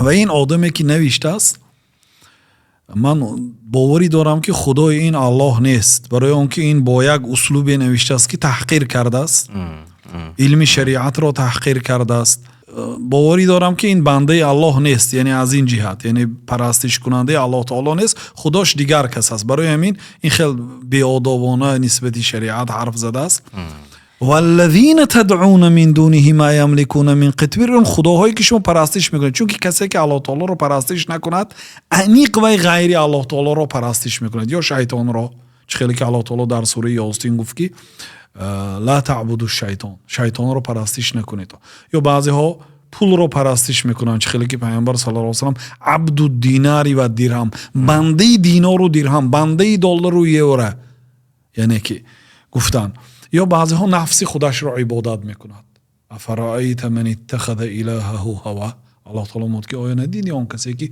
و این آدمی که نوشته است من باوری دارم که خدای این الله نیست، برای اونکه این با یک اسلوب نوشته است که تحقیر کرده است، علم شریعت را تحقیر کرده است. باوری دارم که این بنده الله نیست، یعنی از این جهت، یعنی پرستش کننده الله تعالی نیست، خداش دیگر کس است. برای همین این خیلی بی‌آدابانه نسبت شریعت حرف زده است. والذین تدعون من دونه ما یملکون من قطمیر، اون خداهایی که شما پرستش میکنید، چون که کسی که الله تعالی رو پرستش نکند انیق و غیر الله تعالی رو پرستش میکند، یا شیطان را، چه خیلی که الله تعالی در سوره یاسین گفت که لا تعبدوا الشیطان، شیطان رو پرستش نکنید. یا بعضی ها پول رو پرستش میکنن، چه خیلی که پیامبر صلی الله علیه و سلم عبد الدینار و درهم، بنده دینار و درهم، بنده دلار و یورو، یعنی که گفتن. یا بعضی ها نفسی خودش را عبادت میکند. افرأیت من اتخذ الهه هوا، الله تعالی میگه که آیا ندیدی اون کسی که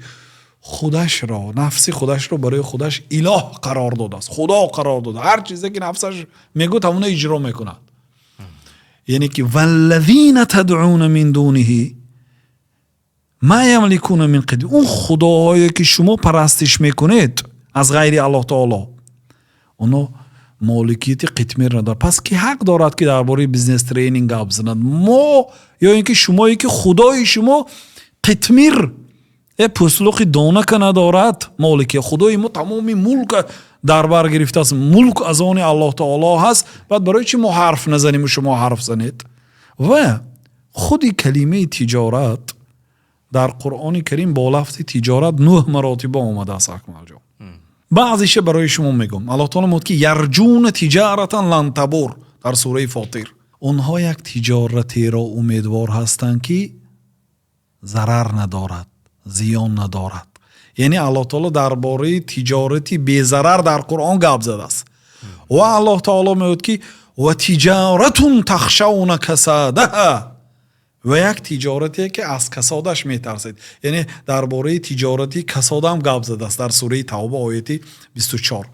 خودش را، نفسی خودش را برای خودش اله قرار داده است، خدا قرار داده، هر چیزی که نفسش میگه همون اجرا میکند. یعنی که والذین تدعون من دونه ما یملکون من قطمیر، اون خداهایی که شما پرستش میکنید از غیر الله تعالی، اونو مالکیت قطمیر نداره. پس کی حق دارد که درباره بیزنس ترینینگ گپ بزند؟ ما یا اینکه شمایی که خدای شما قطمیر پسلوخی دانه که ندارد؟ مالکی خدای ما تمامی ملک در بر گرفته است، ملک از آن الله تعالی هست. بعد برای چی ما حرف نزنیم و شما حرف زنید؟ و خودی کلمه تجارت در قرآن کریم با لفظ تجارت 9 مراتب آمده است. اکمل جان بعضیش برای شما میگم. الله تعالی میگه که یرجون تجارتا لن تبور در سوره فاطر، اونها یک تجارتی را امیدوار هستند که ضرر ندارد، زیان ندارد. یعنی الله تعالی درباره تجارتی بی ضرر در قرآن گپ زده است. و الله تعالی میگه که و تجارت تخشون کسادها، و یک تجارتی که از کسادش میترسید. یعنی درباره تجارتی کساد هم گپ زده است در سوره توبه آیه 24.